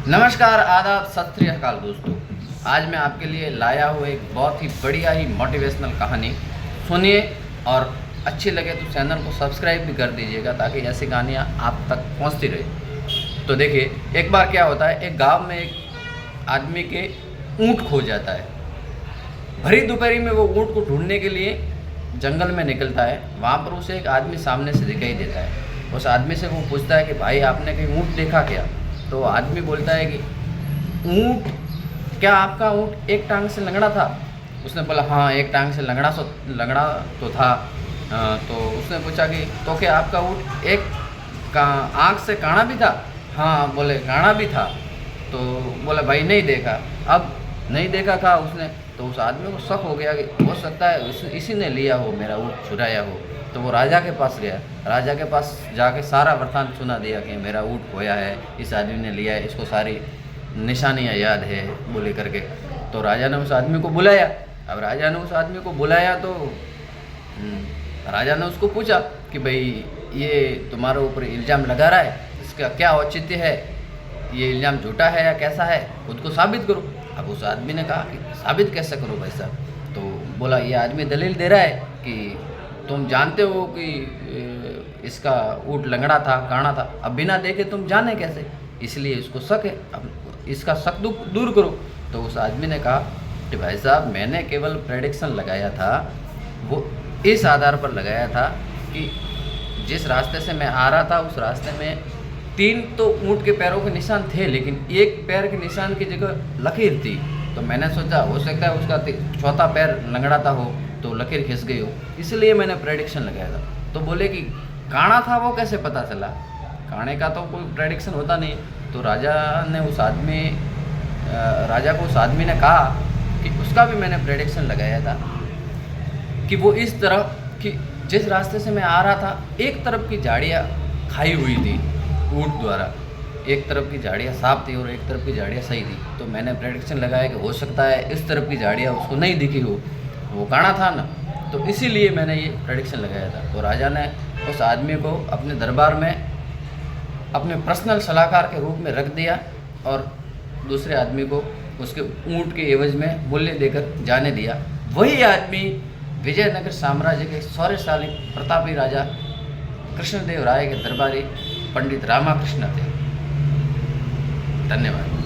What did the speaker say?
नमस्कार, आदाब, सत श्री अकाल दोस्तों। आज मैं आपके लिए लाया हूँ एक बहुत ही बढ़िया ही मोटिवेशनल कहानी। सुनिए और अच्छी लगे तो चैनल को सब्सक्राइब भी कर दीजिएगा ताकि ऐसी कहानियाँ आप तक पहुँचती रहे। तो देखिए, एक बार क्या होता है, एक गांव में एक आदमी के ऊँट खो जाता है। भरी दोपहरी में वो ऊँट को ढूंढने के लिए जंगल में निकलता है। वहाँ पर उसे एक आदमी सामने से दिखाई देता है। उस आदमी से वो पूछता है कि भाई, आपने कहीं ऊँट देखा क्या? तो आदमी बोलता है कि ऊँट? क्या आपका ऊँट एक टांग से लंगड़ा था? उसने बोला हाँ, एक टांग से लंगड़ा तो था। तो उसने पूछा कि तो क्या आपका ऊँट एक आँख से काना भी था? हाँ, बोले काना भी था। तो बोला भाई नहीं देखा। अब नहीं देखा था उसने। तो उस आदमी को शक हो गया कि हो सकता है इसी ने लिया हो, मेरा ऊँट चुराया हो। तो वो राजा के पास गया। राजा के पास जाके सारा वृतांत सुना दिया कि मेरा ऊँट खोया है, इस आदमी ने लिया है, इसको सारी निशानियाँ याद है बोले करके। तो राजा ने उस आदमी को बुलाया। अब राजा ने उस आदमी को बुलाया तो राजा ने उसको पूछा कि भाई, ये तुम्हारे ऊपर इल्ज़ाम लगा रहा है, इसका क्या औचित्य है? ये इल्ज़ाम झूठा है या कैसा है? खुद को साबित करो। अब उस आदमी ने कहा कि साबित कैसे करो भाई साहब? तो बोला, ये आदमी दलील दे रहा है कि तुम जानते हो कि इसका ऊँट लंगड़ा था, काना था। अब बिना देखे तुम जाने कैसे? इसलिए इसको शक है, अब इसका शक दूर करो। तो उस आदमी ने कहा कि भाई साहब, मैंने केवल प्रेडिक्शन लगाया था, वो इस आधार पर लगाया था कि जिस रास्ते से मैं आ रहा था उस रास्ते में 3 तो ऊँट के पैरों के निशान थे, लेकिन एक पैर के निशान की जगह लकीर थी। तो मैंने सोचा हो सकता है उसका चौथा पैर लंगड़ाता हो तो लकीर खिंच गई हो, इसलिए मैंने प्रेडिक्शन लगाया था। तो बोले कि काना था, वो कैसे पता चला? काने का तो कोई प्रेडिक्शन होता नहीं। तो राजा को उस आदमी ने कहा कि उसका भी मैंने प्रेडिक्शन लगाया था कि वो इस तरह कि जिस रास्ते से मैं आ रहा था, एक तरफ की झाड़ियाँ खाई हुई थी ऊँट द्वारा, एक तरफ की झाड़ियाँ साफ थी और एक तरफ की झाड़ियाँ सही थी। तो मैंने प्रेडिक्शन लगाया कि हो सकता है इस तरफ की झाड़ियाँ उसको नहीं दिखी हो, वो काना था ना, तो इसीलिए मैंने ये प्रेडिक्शन लगाया था। तो राजा ने उस आदमी को अपने दरबार में अपने पर्सनल सलाहकार के रूप में रख दिया और दूसरे आदमी को उसके ऊँट के एवज में मूल्य देकर जाने दिया। वही आदमी विजयनगर साम्राज्य के शौर्यशाली प्रतापी राजा कृष्णदेव राय के दरबारी पंडित रामाकृष्ण थे। धन्यवाद।